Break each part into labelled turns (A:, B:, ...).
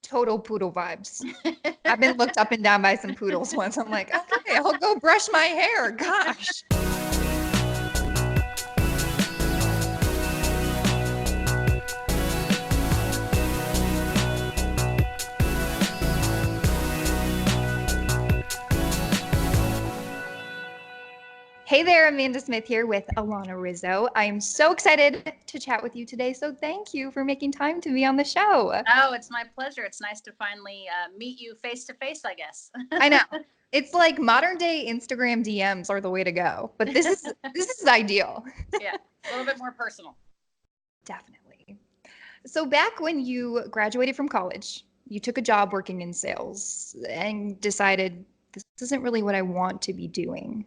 A: Total poodle vibes. I've been looked up and down by some poodles once. I'm like, okay, I'll go brush my hair. Gosh. Hey there, Amanda Smith here with Alanna Rizzo. I am so excited to chat with you today. So thank you for making time to be on the show.
B: Oh, it's my pleasure. It's nice to finally meet you face to face, I guess.
A: I know. It's like modern day Instagram DMs are the way to go, but this is ideal.
B: Yeah, a little bit more personal.
A: Definitely. So back when you graduated from college, you took a job working in sales and decided this isn't really what I want to be doing.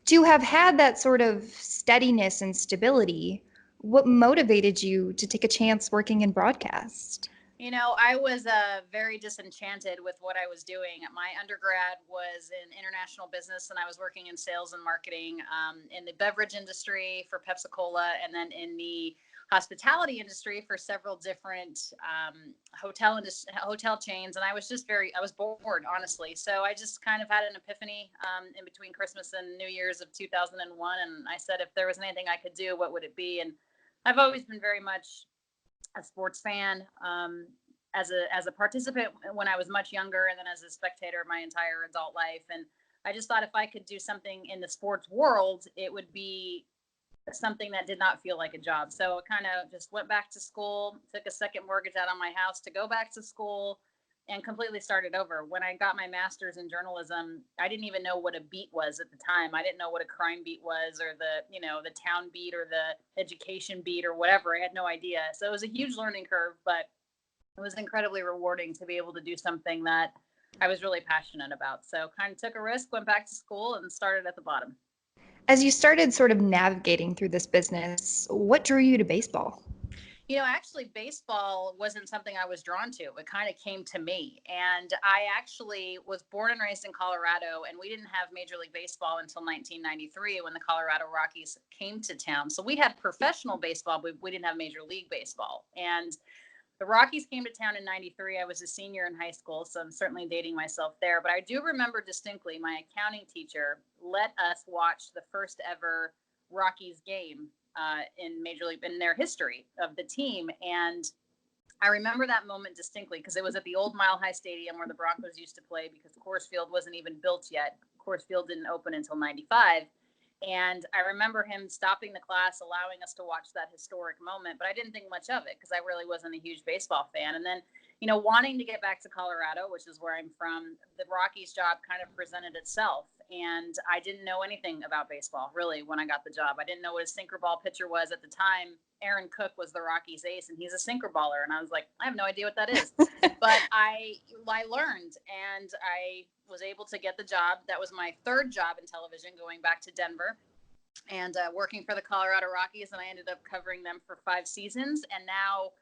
A: To have had that sort of steadiness and stability, what motivated you to take a chance working in broadcast?
B: You know, I was very disenchanted with what I was doing. My undergrad was in international business, and I was working in sales and marketing in the beverage industry for Pepsi Cola, and then in the hospitality industry for several different hotel chains. And I was just I was bored, honestly. So I just kind of had an epiphany in between Christmas and New Year's of 2001, and I said, if there was anything I could do, what would it be? And I've always been very much a sports fan, as a participant when I was much younger, and then as a spectator my entire adult life. And I just thought if I could do something in the sports world, it would be something that did not feel like a job. So I kind of just went back to school, took a second mortgage out on my house to go back to school, and completely started over. When I got my master's in journalism, I didn't even know what a beat was at the time. I didn't know what a crime beat was, or the town beat, or the education beat, or whatever. I had no idea. So it was a huge learning curve, but it was incredibly rewarding to be able to do something that I was really passionate about. So kind of took a risk, went back to school, and started at the bottom.
A: As you started sort of navigating through this business, what drew you to baseball?
B: You know, actually, baseball wasn't something I was drawn to. It kind of came to me. And I actually was born and raised in Colorado, and we didn't have Major League Baseball until 1993 when the Colorado Rockies came to town. So we had professional baseball, but we didn't have Major League Baseball. And the Rockies came to town in 93. I was a senior in high school, so I'm certainly dating myself there. But I do remember distinctly my accounting teacher let us watch the first ever Rockies game in Major League, in their history of the team. And I remember that moment distinctly because it was at the old Mile High Stadium where the Broncos used to play, because Coors Field wasn't even built yet. Coors Field didn't open until 95. And I remember him stopping the class, allowing us to watch that historic moment. But I didn't think much of it because I really wasn't a huge baseball fan. And then, wanting to get back to Colorado, which is where I'm from, the Rockies job kind of presented itself. And I didn't know anything about baseball, really, when I got the job. I didn't know what a sinker ball pitcher was at the time. Aaron Cook was the Rockies ace, and he's a sinker baller. And I was like, I have no idea what that is. But I learned, and I was able to get the job. That was my third job in television, going back to Denver and working for the Colorado Rockies. And I ended up covering them for 5 seasons. And now,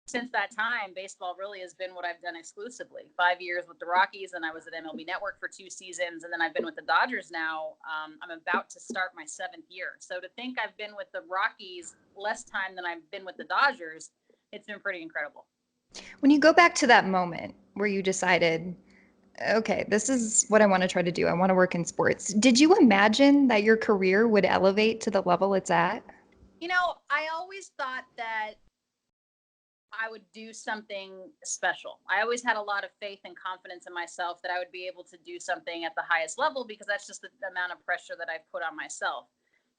B: since that time, baseball really has been what I've done exclusively. 5 years with the Rockies, and I was at MLB Network for 2 seasons. And then I've been with the Dodgers now. I'm about to start my 7th year. So to think I've been with the Rockies less time than I've been with the Dodgers, it's been pretty incredible.
A: When you go back to that moment where you decided, okay, this is what I want to try to do, I want to work in sports, did you imagine that your career would elevate to the level it's at?
B: I always thought that I would do something special. I always had a lot of faith and confidence in myself that I would be able to do something at the highest level, because that's just the amount of pressure that I've put on myself.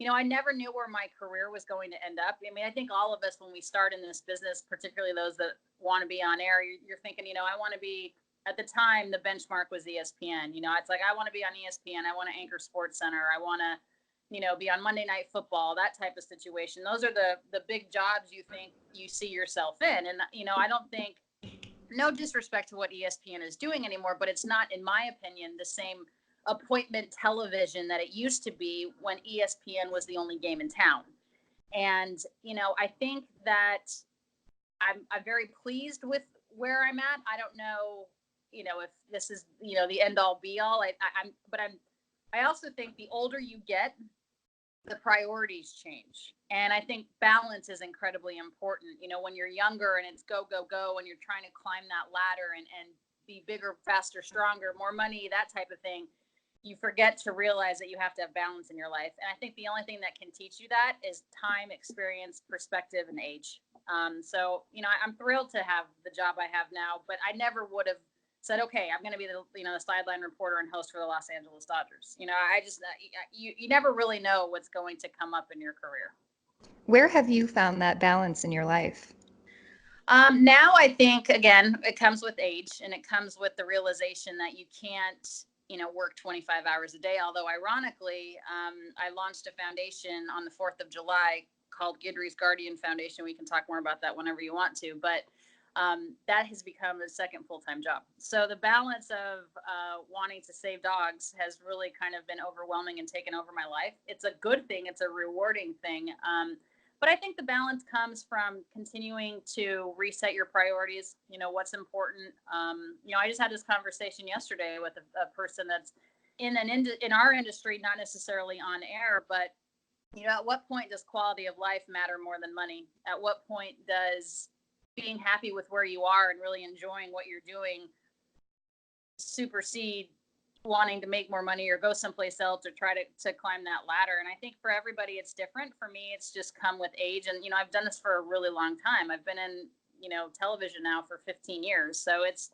B: I never knew where my career was going to end up. I mean, I think all of us, when we start in this business, particularly those that want to be on air, you're thinking, I want to be, at the time, the benchmark was ESPN. It's like, I want to be on ESPN. I want to anchor Sports Center. I want to, be on Monday Night Football, that type of situation. Those are the big jobs you think you see yourself in. And, I don't think, no disrespect to what ESPN is doing anymore, but it's not, in my opinion, the same appointment television that it used to be when ESPN was the only game in town. And, I think that I'm very pleased with where I'm at. I don't know, if this is, the end all be all. I also think the older you get, the priorities change. And I think balance is incredibly important. You know, when you're younger and it's go, go, go, and you're trying to climb that ladder and be bigger, faster, stronger, more money, that type of thing, you forget to realize that you have to have balance in your life. And I think the only thing that can teach you that is time, experience, perspective, and age. So, you know, I'm thrilled to have the job I have now, but I never would have said, okay, I'm going to be the sideline reporter and host for the Los Angeles Dodgers. You know, I just, you never really know what's going to come up in your career.
A: Where have you found that balance in your life?
B: Now I think, again, it comes with age, and it comes with the realization that you can't, work 25 hours a day. Although ironically, I launched a foundation on the 4th of July called Guidrys Guardian Foundation. We can talk more about that whenever you want to, but that has become a second full-time job. So the balance of wanting to save dogs has really kind of been overwhelming and taken over my life. It's a good thing. It's a rewarding thing. But I think the balance comes from continuing to reset your priorities. You know, what's important. I just had this conversation yesterday with a person that's in our industry, not necessarily on air, but at what point does quality of life matter more than money? At what point does being happy with where you are and really enjoying what you're doing supersede wanting to make more money or go someplace else or try to climb that ladder? And I think for everybody it's different. For me, it's just come with age. And I've done this for a really long time. I've been in television now for 15 years, so it's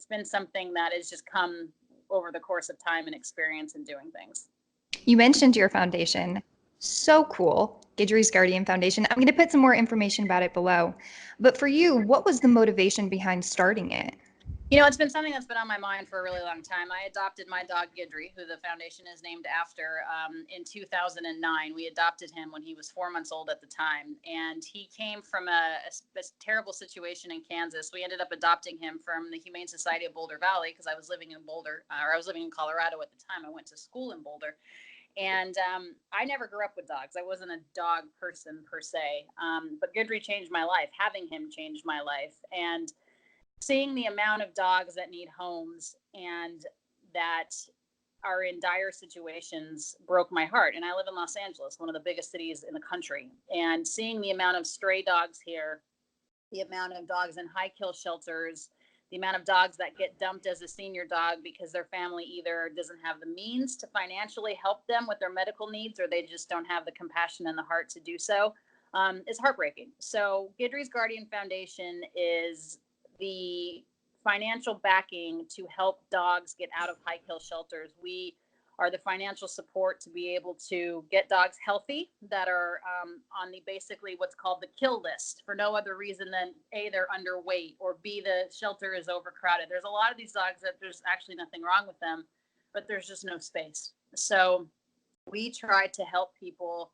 B: been something that has just come over the course of time and experience in doing things.
A: You mentioned your foundation. So cool. Guidrys Guardian Foundation. I'm going to put some more information about it below. But for you, what was the motivation behind starting it?
B: It's been something that's been on my mind for a really long time. I adopted my dog, Guidry, who the foundation is named after, in 2009. We adopted him when he was 4 months old at the time. And he came from a terrible situation in Kansas. We ended up adopting him from the Humane Society of Boulder Valley because I was living in Colorado at the time. I went to school in Boulder. And I never grew up with dogs. I wasn't a dog person per se. But Guidry changed my life. Having him changed my life. And seeing the amount of dogs that need homes and that are in dire situations broke my heart. And I live in Los Angeles, one of the biggest cities in the country. And seeing the amount of stray dogs here, the amount of dogs in high kill shelters, the amount of dogs that get dumped as a senior dog because their family either doesn't have the means to financially help them with their medical needs, or they just don't have the compassion and the heart to do so, is heartbreaking. So Guidrys Guardian Foundation is the financial backing to help dogs get out of high kill shelters. We are the financial support to be able to get dogs healthy that are on the basically what's called the kill list for no other reason than A, they're underweight, or B, the shelter is overcrowded. There's a lot of these dogs that there's actually nothing wrong with them, but there's just no space. So we try to help people,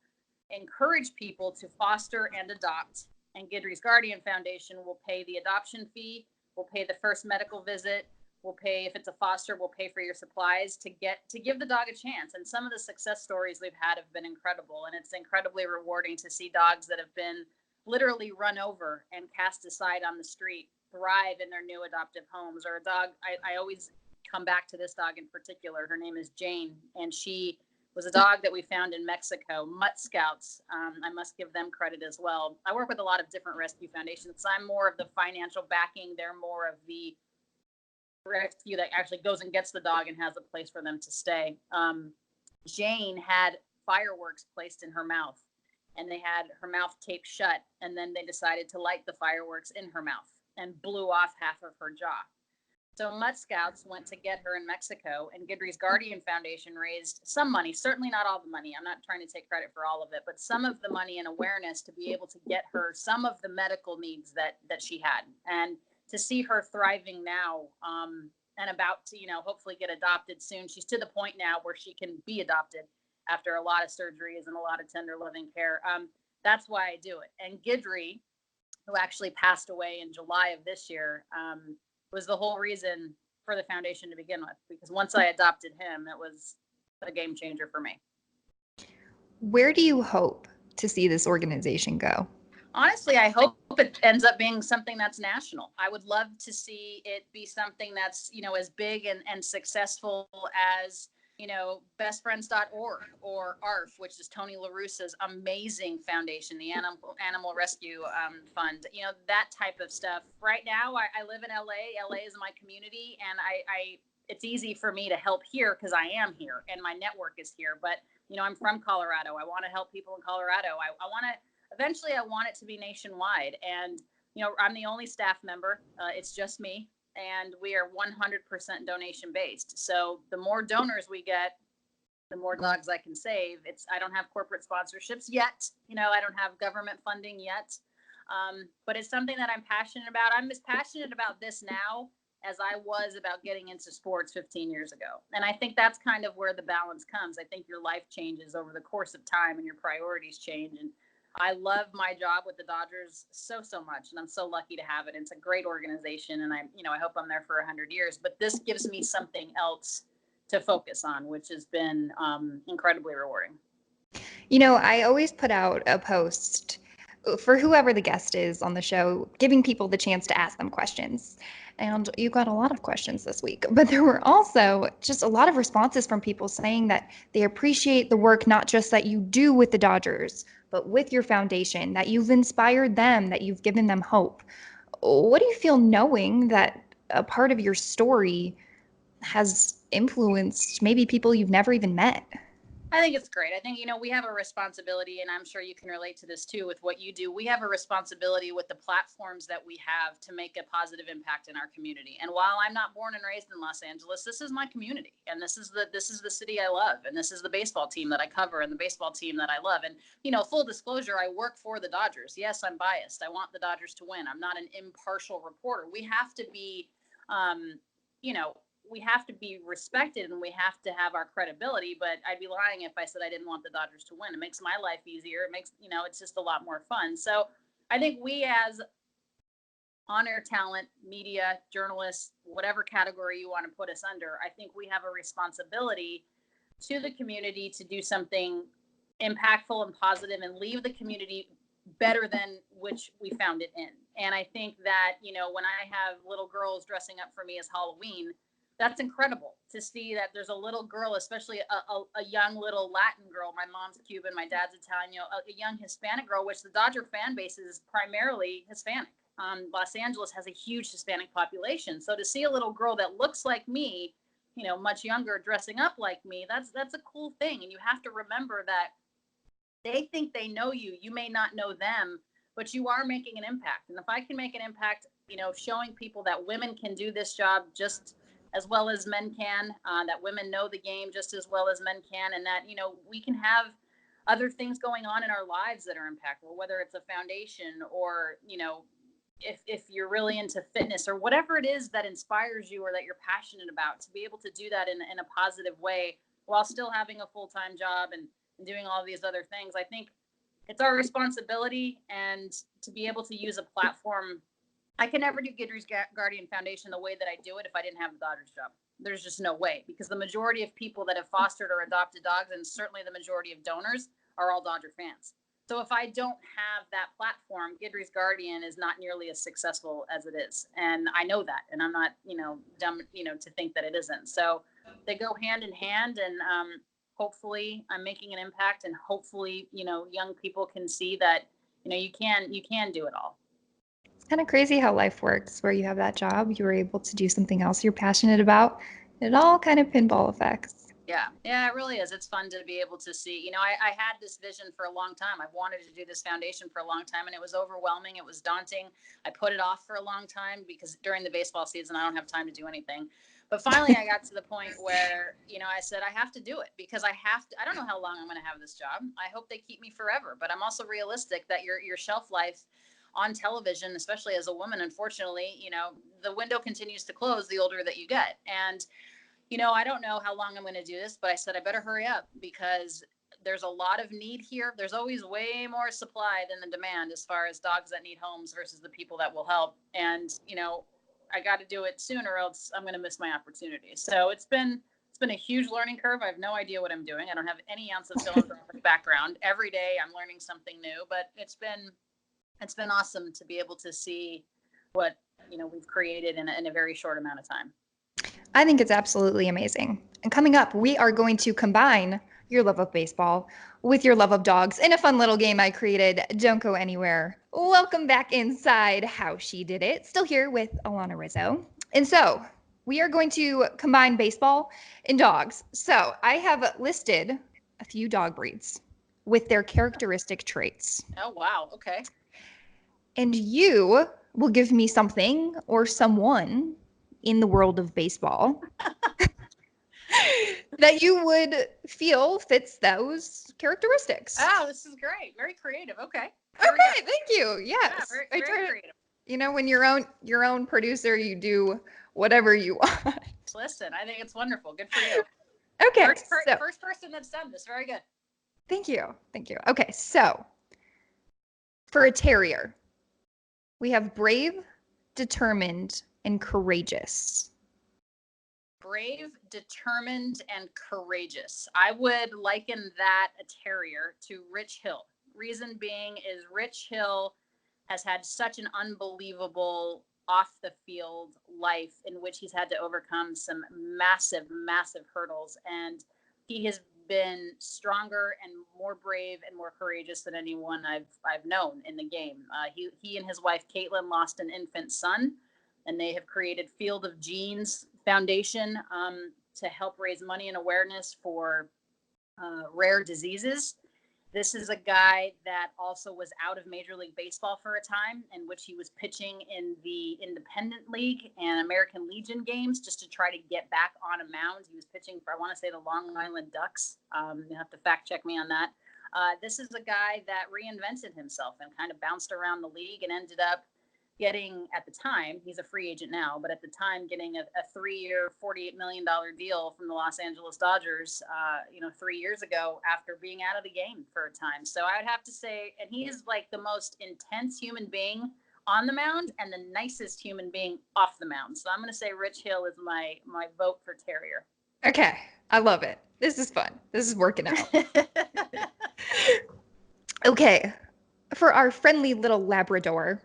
B: encourage people to foster and adopt. And Guidrys Guardian Foundation will pay the adoption fee, will pay the first medical visit, will pay, if it's a foster, we'll pay for your supplies to give the dog a chance. And some of the success stories we've had have been incredible. And it's incredibly rewarding to see dogs that have been literally run over and cast aside on the street thrive in their new adoptive homes. Or a dog, I always come back to this dog in particular. Her name is Jane, and she was a dog that we found in Mexico, Mutt Scouts. I must give them credit as well. I work with a lot of different rescue foundations. I'm more of the financial backing. They're more of the rescue that actually goes and gets the dog and has a place for them to stay. Jane had fireworks placed in her mouth, and they had her mouth taped shut, and then they decided to light the fireworks in her mouth and blew off half of her jaw. So Mutt Scouts went to get her in Mexico, and Guidrys Guardian Foundation raised some money, certainly not all the money. I'm not trying to take credit for all of it, but some of the money and awareness to be able to get her some of the medical needs that she had. And to see her thriving now and about to, hopefully get adopted soon. She's to the point now where she can be adopted after a lot of surgeries and a lot of tender loving care. That's why I do it. And Guidry, who actually passed away in July of this year, was the whole reason for the foundation to begin with, because once I adopted him, it was a game changer for me.
A: Where do you hope to see this organization go?
B: Honestly, I hope it ends up being something that's national. I would love to see it be something that's, as big and successful as bestfriends.org or ARF, which is Tony LaRussa's amazing foundation, the Animal Rescue Fund, that type of stuff. Right now, I live in LA. LA is my community, and it's easy for me to help here because I am here and my network is here. But, I'm from Colorado. I want to help people in Colorado. Eventually I want it to be nationwide. And, I'm the only staff member. It's just me. And we are 100% donation based. So the more donors we get, the more dogs I can save. I don't have corporate sponsorships yet. I don't have government funding yet. But it's something that I'm passionate about. I'm as passionate about this now as I was about getting into sports 15 years ago. And I think that's kind of where the balance comes. I think your life changes over the course of time and your priorities change. And I love my job with the Dodgers so much, and I'm so lucky to have it. It's a great organization, and I hope I'm there for 100 years. But this gives me something else to focus on, which has been incredibly rewarding.
A: I always put out a post for whoever the guest is on the show, giving people the chance to ask them questions. And you got a lot of questions this week, but there were also just a lot of responses from people saying that they appreciate the work, not just that you do with the Dodgers, but with your foundation, that you've inspired them, that you've given them hope. What do you feel knowing that a part of your story has influenced maybe people you've never even met?
B: I think it's great. I think, we have a responsibility, and I'm sure you can relate to this too with what you do. We have a responsibility with the platforms that we have to make a positive impact in our community. And while I'm not born and raised in Los Angeles, this is my community, and this is the city I love, and this is the baseball team that I cover and the baseball team that I love. And, full disclosure, I work for the Dodgers. Yes, I'm biased. I want the Dodgers to win. I'm not an impartial reporter. We have to be, we have to be respected and we have to have our credibility, but I'd be lying if I said I didn't want the Dodgers to win. It makes my life easier. It makes, it's just a lot more fun. So I think we as on-air talent, media, journalists, whatever category you want to put us under, I think we have a responsibility to the community to do something impactful and positive and leave the community better than which we found it in. And I think that, when I have little girls dressing up for me as Halloween, that's incredible to see that there's a little girl, especially a young little Latin girl. My mom's Cuban, my dad's Italian, a young Hispanic girl, which the Dodger fan base is primarily Hispanic. Los Angeles has a huge Hispanic population. So to see a little girl that looks like me, much younger, dressing up like me, that's a cool thing. And you have to remember that they think they know you. You may not know them, but you are making an impact. And if I can make an impact, showing people that women can do this job just as well as men can, that women know the game just as well as men can, and that, we can have other things going on in our lives that are impactful, whether it's a foundation or, if you're really into fitness or whatever it is that inspires you or that you're passionate about, to be able to do that in a positive way while still having a full-time job and doing all these other things. I think it's our responsibility, and to be able to use a platform. I can never do Guidrys Guardian Foundation the way that I do it if I didn't have the Dodgers job. There's just no way, because the majority of people that have fostered or adopted dogs, and certainly the majority of donors, are all Dodger fans. So if I don't have that platform, Guidrys Guardian is not nearly as successful as it is. And I know that, and I'm not, dumb, to think that it isn't. So they go hand in hand, and hopefully I'm making an impact, and hopefully, young people can see that, you can do it all.
A: It's kind of crazy how life works, where you have that job, you were able to do something else you're passionate about. It all kind of pinball effects.
B: Yeah, it really is. It's fun to be able to see. I had this vision for a long time. I've wanted to do this foundation for a long time, and it was overwhelming. It was daunting. I put it off for a long time because during the baseball season, I don't have time to do anything. But finally, I got to the point where, I said, I have to do it because I have to. I don't know how long I'm going to have this job. I hope they keep me forever. But I'm also realistic that your shelf life on television, especially as a woman, unfortunately, the window continues to close the older that you get. And, I don't know how long I'm going to do this, but I said I better hurry up because there's a lot of need here. There's always way more supply than the demand as far as dogs that need homes versus the people that will help. And, I got to do it sooner or else I'm going to miss my opportunity. So it's been a huge learning curve. I have no idea what I'm doing. I don't have any ounce of philanthropic background. Every day I'm learning something new, but it's been awesome to be able to see what we've created in a very short amount of time.
A: I think it's absolutely amazing. And coming up, we are going to combine your love of baseball with your love of dogs in a fun little game I created, Junko Anywhere. Welcome back inside How She Did It. Still here with Alanna Rizzo. And so we are going to combine baseball and dogs. So I have listed a few dog breeds with their characteristic traits.
B: Oh, wow. Okay.
A: And you will give me something or someone in the world of baseball that you would feel fits those characteristics.
B: Oh, this is great. Very creative. Okay.
A: Okay, thank you. Yes.
B: Yeah, very creative.
A: You know, when you're your own producer, you do whatever you want.
B: Listen, I think it's wonderful. Good for you.
A: Okay.
B: First person that's done this. Very good.
A: Thank you. Thank you. Okay, so for a terrier, we have brave, determined, and courageous.
B: Brave, determined, and courageous. I would liken that a terrier to Rich Hill. Reason being is Rich Hill has had such an unbelievable off the field life in which he's had to overcome some massive, massive hurdles. And he has been stronger and more brave and more courageous than anyone I've known in the game. He and his wife, Caitlin, lost an infant son, and they have created Field of Genes Foundation to help raise money and awareness for rare diseases. This is a guy that also was out of Major League Baseball for a time, in which he was pitching in the Independent League and American Legion games just to try to get back on a mound. He was pitching for, I want to say, the Long Island Ducks. You have to fact check me on that. This is a guy that reinvented himself and kind of bounced around the league and ended up getting, at the time, he's a free agent now, but at the time getting a 3-year, $48 million deal from the Los Angeles Dodgers, 3 years ago after being out of the game for a time. So I would have to say, and he is like the most intense human being on the mound and the nicest human being off the mound. So I'm going to say Rich Hill is my vote for terrier.
A: Okay, I love it. This is fun. This is working out. Okay, for our friendly little Labrador,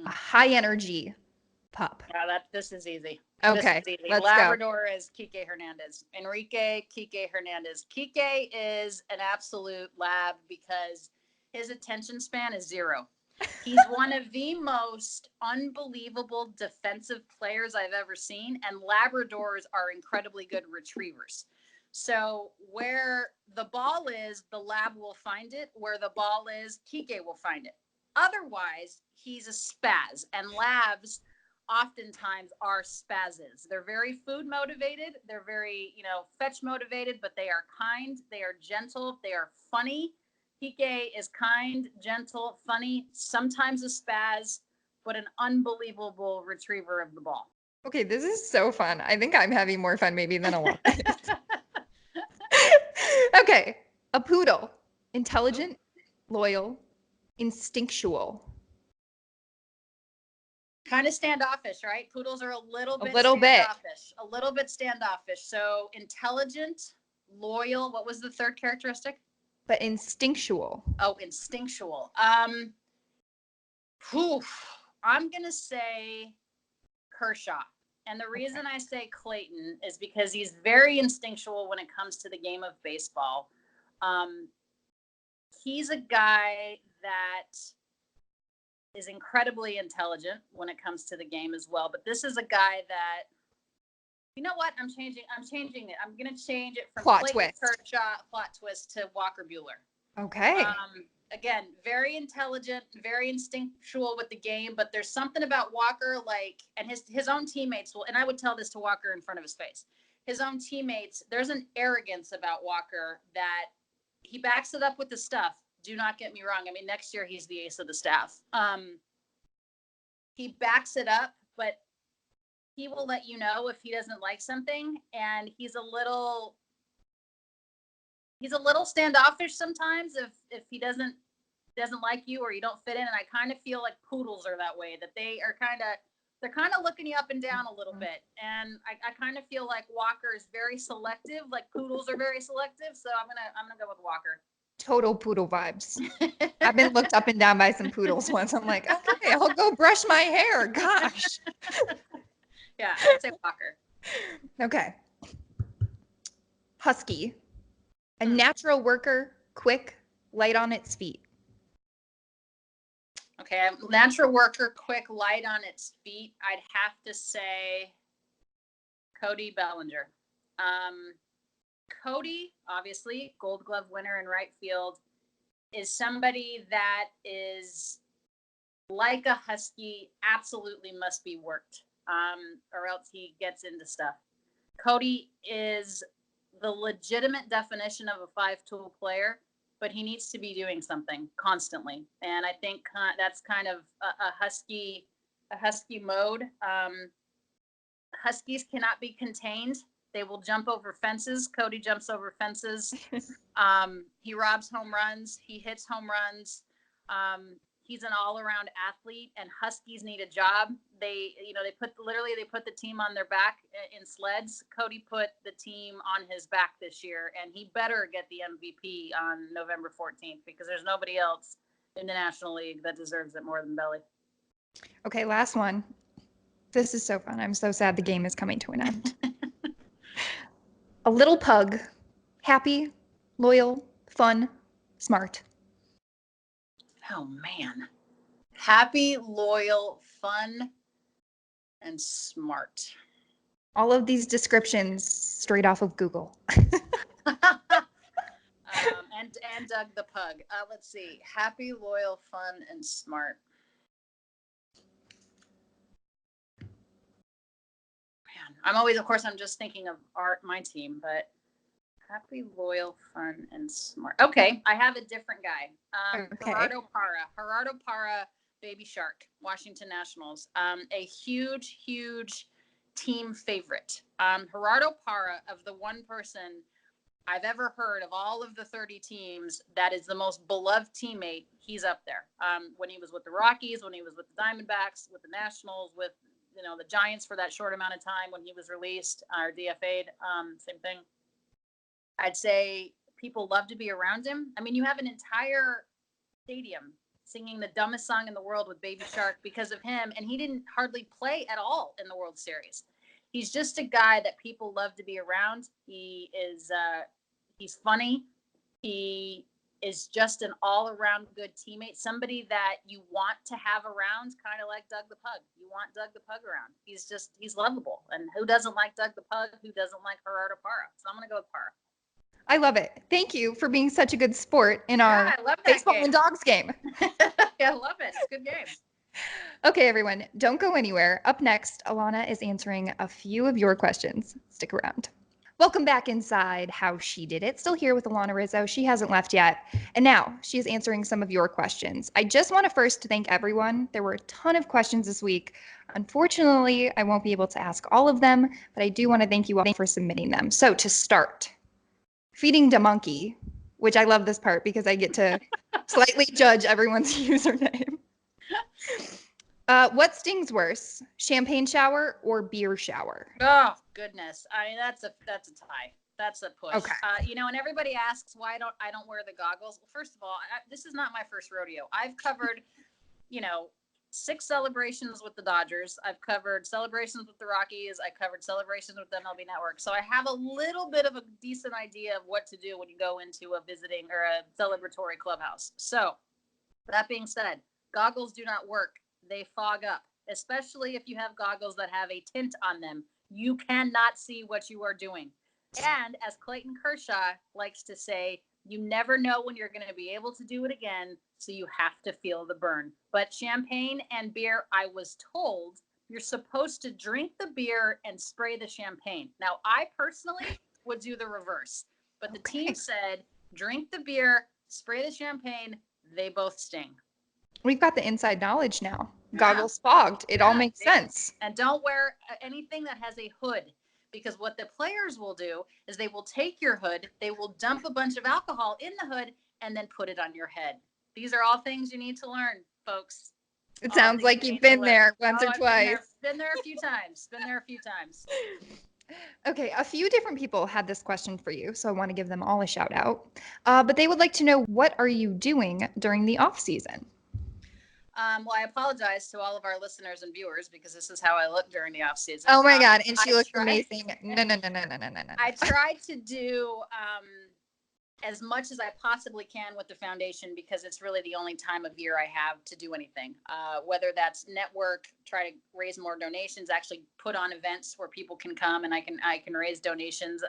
A: a high energy pup.
B: Yeah, this is easy.
A: Okay,
B: this is easy.
A: Let's
B: Labrador is Kike Hernandez. Enrique Kike Hernandez. Kike is an absolute lab because his attention span is 0. He's one of the most unbelievable defensive players I've ever seen, and Labradors are incredibly good retrievers. So where the ball is, the lab will find it. Where the ball is, Kike will find it. Otherwise, he's a spaz, and labs oftentimes are spazzes. They're very food motivated. They're very, fetch motivated, but they are kind. They are gentle. They are funny. Kike is kind, gentle, funny, sometimes a spaz, but an unbelievable retriever of the ball.
A: Okay, this is so fun. I think I'm having more fun maybe than a lot. Okay, a poodle. Intelligent, loyal, instinctual.
B: Kind of standoffish, right? Poodles are a little bit standoffish. So intelligent, loyal. What was the third characteristic?
A: But instinctual.
B: Oh, instinctual. I'm going to say Kershaw. And the reason I say Clayton is because he's very instinctual when it comes to the game of baseball. He's a guy that is incredibly intelligent when it comes to the game as well. But this is a guy that, you know what? I'm changing it. I'm going to change it from Clayton Kershaw, plot twist, to Walker Buehler.
A: Okay.
B: Again, very intelligent, very instinctual with the game, but there's something about Walker, and his own teammates will, and I would tell this to Walker in front of his face. His own teammates, there's an arrogance about Walker that he backs it up with the stuff. Do not get me wrong. I mean, next year he's the ace of the staff. He backs it up, but he will let you know if he doesn't like something, and he's a little standoffish sometimes if he doesn't like you or you don't fit in. And I kind of feel like poodles are that way, that they're kind of looking you up and down a little bit. And I kind of feel like Walker is very selective, like poodles are very selective. So I'm gonna go with Walker.
A: Total poodle vibes. I've been looked up and down by some poodles once. I'm like, okay, I'll go brush my hair. Gosh.
B: Yeah, I'd say Walker.
A: Okay. Husky. A natural worker, quick, light on its feet.
B: Okay, natural worker, quick, light on its feet. I'd have to say Cody Bellinger. Cody, obviously, Gold Glove winner in right field, is somebody that is like a Husky, absolutely must be worked, or else he gets into stuff. Cody is the legitimate definition of a five-tool player, but he needs to be doing something constantly, and I think that's kind of a Husky mode. Huskies cannot be contained. They will jump over fences. Cody jumps over fences. He robs home runs. He hits home runs. He's an all-around athlete, and Huskies need a job. They put the team on their back in sleds. Cody put the team on his back this year, and he better get the MVP on November 14th because there's nobody else in the National League that deserves it more than Belly.
A: Okay, last one. This is so fun. I'm so sad the game is coming to an end. A little pug, happy, loyal, fun, smart.
B: Oh, man. Happy, loyal, fun, and smart.
A: All of these descriptions straight off of Google.
B: And Doug the pug. Let's see. Happy, loyal, fun, and smart. Man, I'm just thinking of my team, but happy, loyal, fun, and smart. Okay, I have a different guy.
A: Okay.
B: Gerardo Parra, Baby Shark, Washington Nationals. A huge, huge team favorite. Gerardo Parra, of the one person I've ever heard of all of the 30 teams that is the most beloved teammate, he's up there. When he was with the Rockies, when he was with the Diamondbacks, with the Nationals, with the Giants for that short amount of time when he was released or DFA'd, same thing. I'd say people love to be around him. I mean, you have an entire stadium singing the dumbest song in the world with Baby Shark because of him, and he didn't hardly play at all in the World Series. He's just a guy that people love to be around. He is he's funny. He is just an all-around good teammate, somebody that you want to have around, kind of like Doug the Pug. You want Doug the Pug around. He's lovable. And who doesn't like Doug the Pug? Who doesn't like Gerardo Parra? So I'm going to go with Parra.
A: I love it. Thank you for being such a good sport in our baseball and dogs game.
B: Yeah, I love it. It's a good game.
A: Okay, everyone, don't go anywhere. Up next, Alanna is answering a few of your questions. Stick around. Welcome back inside How She Did It. Still here with Alanna Rizzo. She hasn't left yet. And now she is answering some of your questions. I just want to first thank everyone. There were a ton of questions this week. Unfortunately, I won't be able to ask all of them, but I do want to thank you all for submitting them. So to start, feeding the monkey, which I love this part because I get to slightly judge everyone's username. What stings worse, champagne shower or beer shower?
B: Oh goodness! I mean, that's a tie. That's a push.
A: Okay.
B: And everybody asks why I don't wear the goggles. Well, first of all, this is not my first rodeo. I've covered, 6 celebrations with the Dodgers. I've covered celebrations with the Rockies. I covered celebrations with the MLB Network. So I have a little bit of a decent idea of what to do when you go into a visiting or a celebratory clubhouse. So that being said, goggles do not work. They fog up, especially if you have goggles that have a tint on them. You cannot see what you are doing. And as Clayton Kershaw likes to say, you never know when you're going to be able to do it again, so you have to feel the burn. But champagne and beer, I was told you're supposed to drink the beer and spray the champagne. Now, I personally would do the reverse, but the team said drink the beer, spray the champagne. They both sting.
A: We've got the inside knowledge now. Goggles fogged. It all makes sense.
B: And don't wear anything that has a hood, because what the players will do is they will take your hood, they will dump a bunch of alcohol in the hood, and then put it on your head. These are all things you need to learn, folks.
A: It sounds like you've been there once or twice.
B: Been there a few times.
A: Okay, a few different people had this question for you, so I want to give them all a shout out. But they would like to know, what are you doing during the off season?
B: Well, I apologize to all of our listeners and viewers because this is how I look during the off season.
A: Oh my God. And she
B: I
A: looks
B: tried,
A: amazing. No, no, no, no, no, no, no, no.
B: I tried to do as much as I possibly can with the foundation because it's really the only time of year I have to do anything. Whether that's network, try to raise more donations, actually put on events where people can come and I can raise donations,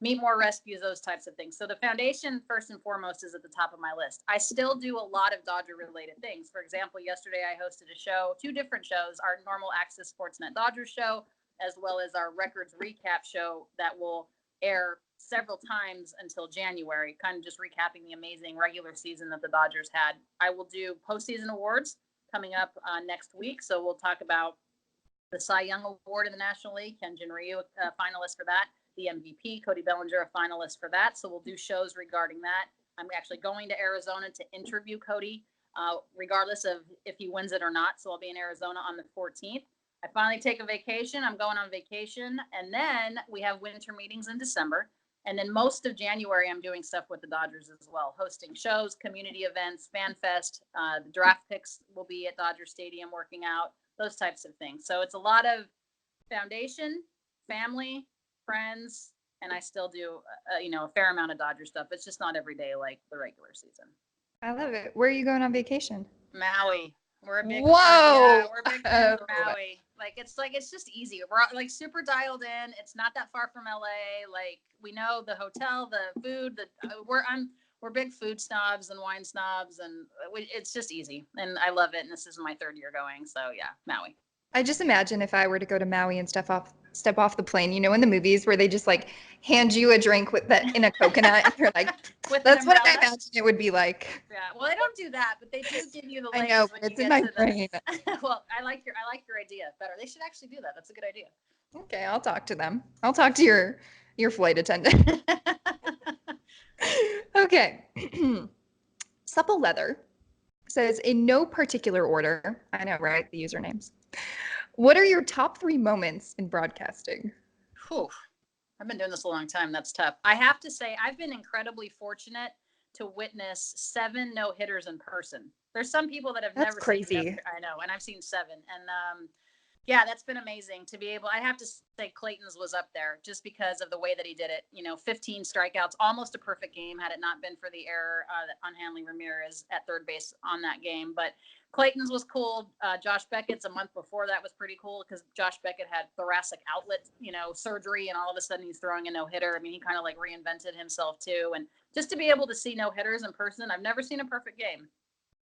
B: meet more rescues, those types of things. So the foundation, first and foremost, is at the top of my list. I still do a lot of Dodger related things. For example, yesterday I hosted a show, two different shows, our normal Access Sportsnet Dodgers show, as well as our records recap show that will air several times until January, kind of just recapping the amazing regular season that the Dodgers had. I will do postseason awards coming up next week. So we'll talk about the Cy Young Award in the National League, Kenjin Ryu, a finalist for that, the MVP, Cody Bellinger, a finalist for that. So we'll do shows regarding that. I'm actually going to Arizona to interview Cody, regardless of if he wins it or not. So I'll be in Arizona on the 14th. I finally take a vacation. I'm going on vacation. And then we have winter meetings in December. And then most of January, I'm doing stuff with the Dodgers as well, hosting shows, community events, Fan Fest. The draft picks will be at Dodger Stadium working out, those types of things. So it's a lot of foundation, family, friends, and I still do, a fair amount of Dodger stuff. It's just not every day like the regular season.
A: I love it. Where are you going on vacation?
B: Maui. We're a big
A: Whoa.
B: Yeah, we're big fans of Maui. It's just easy. We're like super dialed in. It's not that far from LA. Like we know the hotel, the food. We're big food snobs and wine snobs, and it's just easy. And I love it. And this is my third year going, so yeah, Maui.
A: I just imagine if I were to go to Maui and step off the plane, in the movies where they just like hand you a drink with that in a coconut and you're like, that's what I imagine it would be like.
B: Yeah. Well, they don't do that, but they do give you the legs.
A: I know, but it's in my brain.
B: Well, I like your idea better. They should actually do that. That's a good idea.
A: Okay, I'll talk to them. I'll talk to your flight attendant. Okay. Supple Leather says, in no particular order, I know, right? The usernames. What are your top 3 moments in broadcasting?
B: Whew. I've been doing this a long time. That's tough. I have to say, I've been incredibly fortunate to witness 7 no-hitters in person. There's some people that have never
A: crazy.
B: seen. I know, and I've seen 7. And yeah, that's been amazing to be able. I have to say, Clayton's was up there just because of the way that he did it. 15 strikeouts, almost a perfect game had it not been for the error on Hanley Ramirez at third base on that game. But Clayton's was cool. Josh Beckett's a month before that was pretty cool because Josh Beckett had thoracic outlet, surgery, and all of a sudden he's throwing a no-hitter. I mean, he kind of like reinvented himself too. And just to be able to see no-hitters in person, I've never seen a perfect game,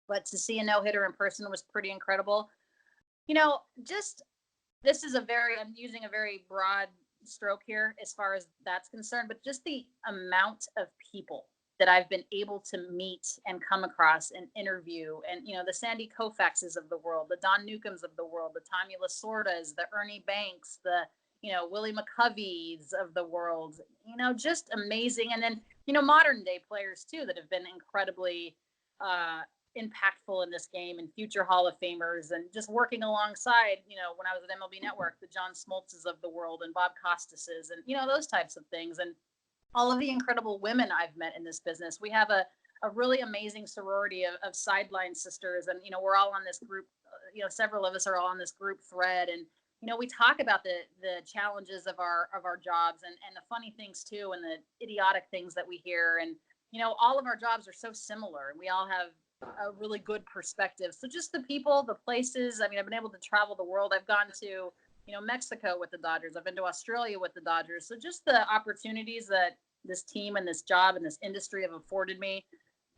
B: but to see a no-hitter in person was pretty incredible. Just this is I'm using a very broad stroke here as far as that's concerned, but just the amount of people that I've been able to meet and come across and interview, and the Sandy Koufaxes of the world, the Don Newcombs of the world, the Tommy Lasordas, the Ernie Banks, the Willie McCoveys of the world, just amazing. And then modern day players too that have been incredibly impactful in this game, and future Hall of Famers, and just working alongside, when I was at MLB Network, the John Smoltzes of the world and Bob Costas's, and those types of things, and all of the incredible women I've met in this business. We have a really amazing sorority of sideline sisters, and we're all on this group. Several of us are all on this group thread, and we talk about the challenges of our jobs, and the funny things too, and the idiotic things that we hear, and all of our jobs are so similar, and we all have a really good perspective. So just the people, the places. I mean, I've been able to travel the world. I've gone to, Mexico with the Dodgers. I've been to Australia with the Dodgers. So just the opportunities that this team and this job and this industry have afforded me.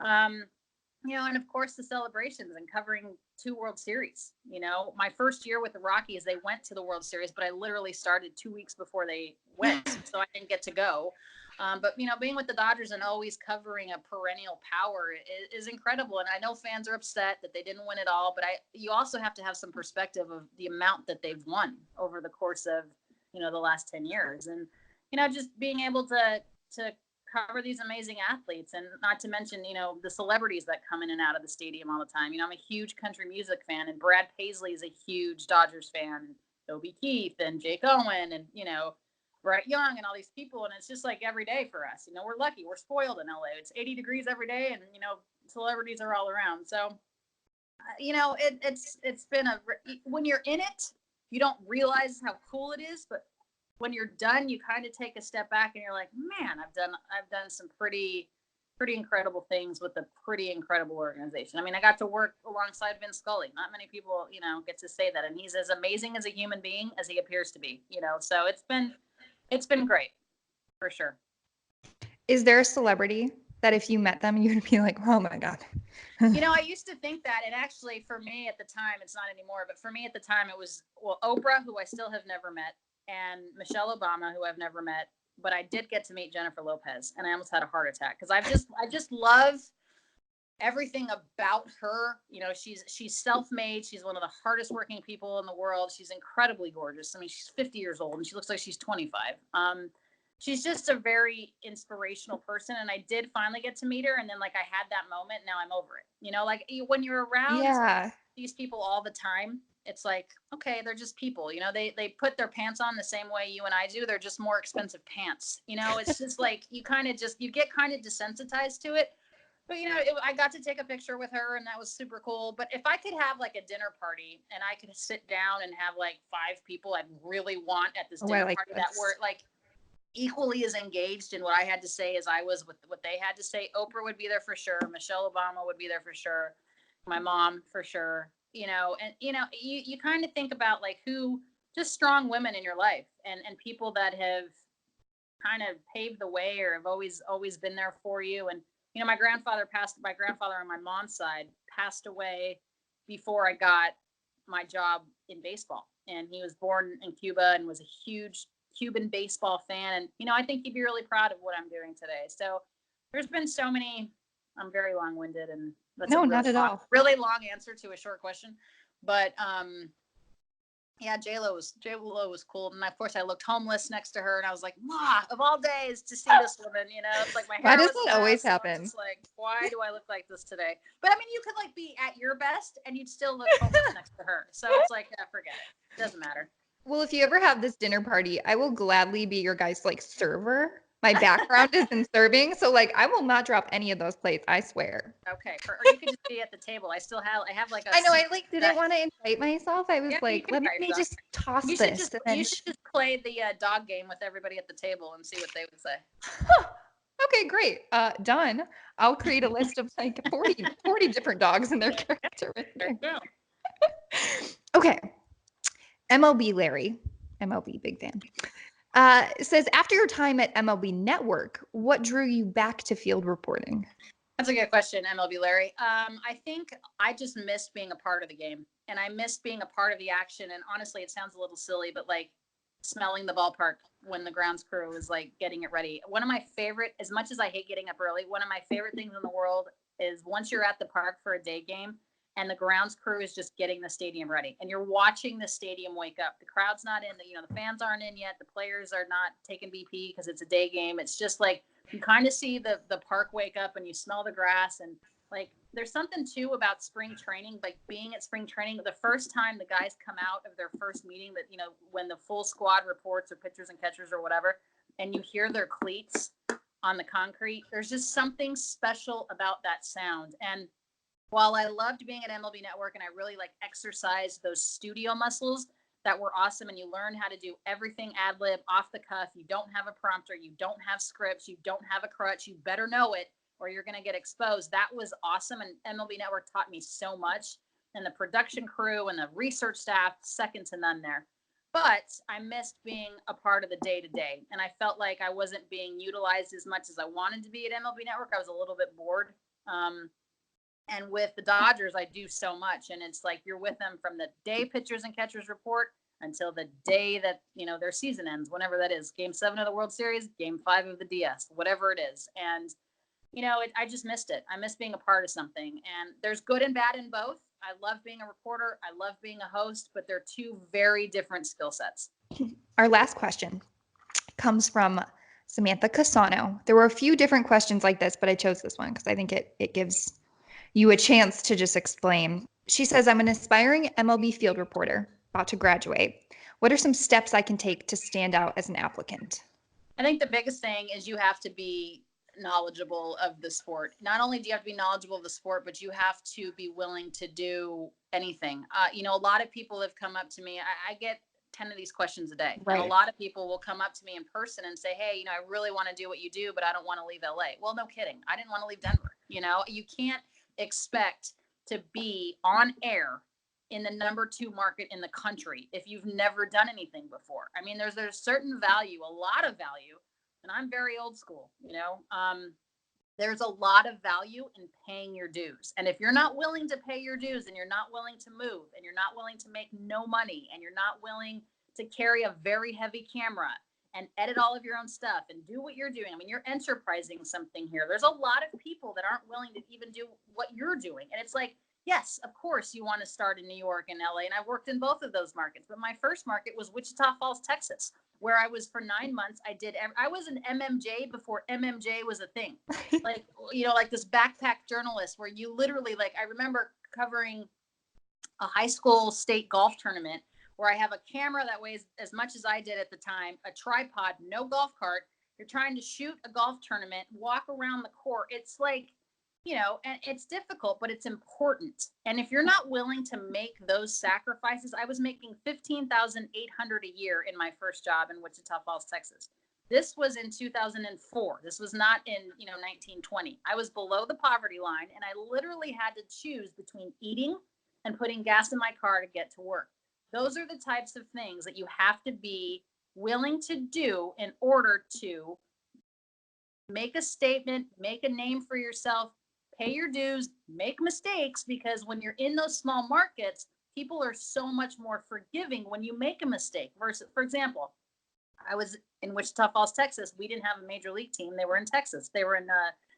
B: And of course the celebrations and covering 2 World Series. My first year with the Rockies, they went to the World Series, but I literally started 2 weeks before they went, so I didn't get to go. But being with the Dodgers and always covering a perennial power is incredible. And I know fans are upset that they didn't win it all, but you also have to have some perspective of the amount that they've won over the course of the last 10 years, and just being able to cover these amazing athletes, and not to mention the celebrities that come in and out of the stadium all the time. I'm a huge country music fan, and Brad Paisley is a huge Dodgers fan, and Toby Keith and Jake Owen, and Brett Young, and all these people. And it's just like every day for us. We're lucky. We're spoiled in LA. It's 80 degrees every day, and celebrities are all around. So It's been when you're in it, you don't realize how cool it is, but when you're done, you kind of take a step back and you're like, man, I've done some pretty incredible things with a pretty incredible organization. I mean, I got to work alongside Vince Scully. Not many people, get to say that, and he's as amazing as a human being as he appears to be. So it's been great for sure.
A: Is there a celebrity that if you met them, you'd be like, oh my God?
B: I used to think that, and actually for me at the time, it's not anymore, but for me at the time, it was, Oprah, who I still have never met, and Michelle Obama, who I've never met, but I did get to meet Jennifer Lopez, and I almost had a heart attack because I just love everything about her. She's self-made. She's one of the hardest working people in the world. She's incredibly gorgeous. I mean, she's 50 years old and she looks like she's 25. She's just a very inspirational person. And I did finally get to meet her. And then I had that moment. Now I'm over it. When you're around these people all the time, it's like, okay, they're just people, they put their pants on the same way you and I do. They're just more expensive pants. It's just like, you get kind of desensitized to it. But I got to take a picture with her, and that was super cool. But if I could have a dinner party and I could sit down and have 5 people I'd really want at this dinner party that were equally as engaged in what I had to say as I was with what they had to say, Oprah would be there for sure. Michelle Obama would be there for sure. My mom for sure. And you kind of think about who, just strong women in your life and people that have kind of paved the way or have always been there for you. And my grandfather on my mom's side passed away before I got my job in baseball. And he was born in Cuba and was a huge Cuban baseball fan. And, I think he'd be really proud of what I'm doing today. So there's been so many. I'm very long-winded, and that's
A: not at all.
B: Really long answer to a short question. But, yeah, J-Lo was cool. And of course I looked homeless next to her and I was like, Ma, of all days to see this woman, it's like my hair.
A: Why does that always happen?
B: Just why do I look like this today? But I mean, you could be at your best and you'd still look homeless next to her. So it's forget it. Doesn't matter.
A: Well, if you ever have this dinner party, I will gladly be your guys' server. My background is in serving, so I will not drop any of those plates. I swear.
B: Okay, or you could just be at the table. I have
A: I know. I didn't want to invite myself. I was let me just toss
B: this. You should just play the dog game with everybody at the table and see what they would say.
A: Okay, great. Done. I'll create a list of 40 different dogs and their character.
B: There you go.
A: Okay. MLB Larry, MLB big fan. Says, after your time at MLB Network, what drew you back to field reporting?
B: That's a good question, MLB Larry. I think I just missed being a part of the game, and I missed being a part of the action. And honestly, it sounds a little silly, but smelling the ballpark when the grounds crew is getting it ready. One of my favorite, as much as I hate getting up early, one of my favorite things in the world is once you're at the park for a day game and the grounds crew is just getting the stadium ready and you're watching the stadium wake up. The crowd's not in, the fans aren't in yet. The players are not taking BP because it's a day game. It's just you kind of see the park wake up and you smell the grass. And there's something too about spring training, being at spring training, the first time the guys come out of their first meeting that, when the full squad reports or pitchers and catchers or whatever, and you hear their cleats on the concrete, there's just something special about that sound. And while I loved being at MLB Network and I really exercised those studio muscles that were awesome, and you learn how to do everything ad lib, off the cuff, you don't have a prompter, you don't have scripts, you don't have a crutch, you better know it or you're going to get exposed. That was awesome. And MLB Network taught me so much, and the production crew and the research staff, second to none there. But I missed being a part of the day-to-day, and I felt like I wasn't being utilized as much as I wanted to be at MLB Network. I was a little bit bored. And with the Dodgers, I do so much. And it's you're with them from the day pitchers and catchers report until the day that, their season ends, whenever that is. Game 7 of the World Series, Game 5 of the DS, whatever it is. And, I just missed it. I miss being a part of something. And there's good and bad in both. I love being a reporter. I love being a host, but they're two very different skill sets.
A: Our last question comes from Samantha Kusano. There were a few different questions like this, but I chose this one because I think it gives you a chance to just explain. She says, I'm an aspiring MLB field reporter about to graduate. What are some steps I can take to stand out as an applicant?
B: I think the biggest thing is you have to be knowledgeable of the sport. Not only do you have to be knowledgeable of the sport, but you have to be willing to do anything. A lot of people have come up to me. I get 10 of these questions a day.
A: Right.
B: And a lot of people will come up to me in person and say, hey, I really want to do what you do, but I don't want to leave LA. Well, no kidding. I didn't want to leave Denver. You can't expect to be on air in the number 2 market in the country if you've never done anything before. I mean, there's certain value, a lot of value, and I'm very old school, there's a lot of value in paying your dues. And if you're not willing to pay your dues, and you're not willing to move, and you're not willing to make no money, and you're not willing to carry a very heavy camera and edit all of your own stuff and do what you're doing, I mean, you're enterprising something here. There's a lot of people that aren't willing to even do what you're doing. And it's like, yes, of course you want to start in New York and LA. And I worked in both of those markets. But my first market was Wichita Falls, Texas, where I was for 9 months. I was an MMJ before MMJ was a thing. Like, like this backpack journalist where you literally, like, I remember covering a high school state golf tournament where I have a camera that weighs as much as I did at the time, a tripod, no golf cart. You're trying to shoot a golf tournament, walk around the court. It's like, and it's difficult, but it's important. And if you're not willing to make those sacrifices, I was making $15,800 a year in my first job in Wichita Falls, Texas. This was in 2004. This was not in, 1920. I was below the poverty line, and I literally had to choose between eating and putting gas in my car to get to work. Those are the types of things that you have to be willing to do in order to make a statement, make a name for yourself, pay your dues, make mistakes, because when you're in those small markets, people are so much more forgiving when you make a mistake. Versus, for example, I was in Wichita Falls, Texas. We didn't have a major league team. They were in Texas. They were in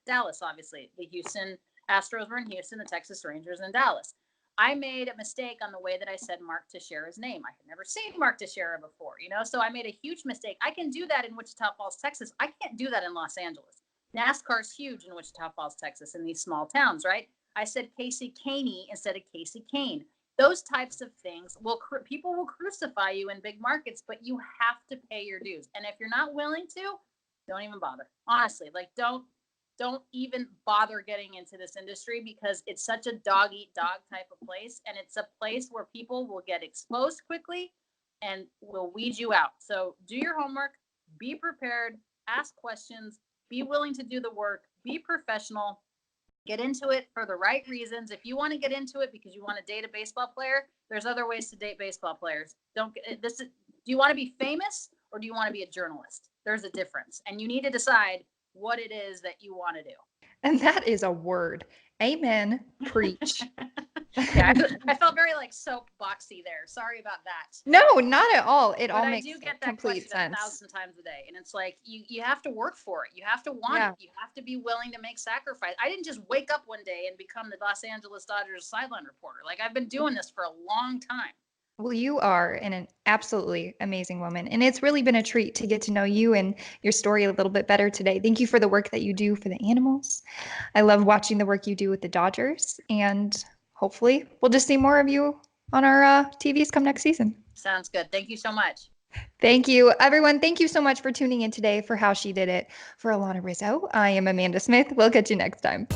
B: Dallas, obviously. The Houston Astros were in Houston, the Texas Rangers in Dallas. I made a mistake on the way that I said Mark Teixeira's name. I had never seen Mark Teixeira before, so I made a huge mistake. I can do that in Wichita Falls, Texas. I can't do that in Los Angeles. NASCAR's huge in Wichita Falls, Texas, in these small towns, right? I said Casey Caney instead of Casey Kane. Those types of things people will crucify you in big markets, but you have to pay your dues. And if you're not willing to, don't even bother. Honestly, like don't even bother getting into this industry, because it's such a dog eat dog type of place, and it's a place where people will get exposed quickly and will weed you out. So do your homework, be prepared, ask questions, be willing to do the work, be professional, get into it for the right reasons. If you want to get into it because you want to date a baseball player, there's other ways to date baseball players. Do you want to be famous, or do you want to be a journalist? There's a difference, and you need to decide what it is that you want to do.
A: And that is a word. Amen. Preach.
B: Yeah, I felt very like soapboxy there. Sorry about that.
A: No, not at all. It all makes
B: I do get that
A: complete
B: question
A: sense.
B: 1,000 times a day, and it's like you have to work for it. You have to want it. You have to be willing to make sacrifice. I didn't just wake up one day and become the Los Angeles Dodgers sideline reporter. Like, I've been doing this for a long time.
A: Well, you are an absolutely amazing woman, and it's really been a treat to get to know you and your story a little bit better today. Thank you for the work that you do for the animals. I love watching the work you do with the Dodgers, and hopefully we'll just see more of you on our TVs come next season.
B: Sounds good. Thank you so much.
A: Thank you, everyone. Thank you so much for tuning in today for How She Did It. For Alanna Rizzo, I am Amanda Smith. We'll catch you next time.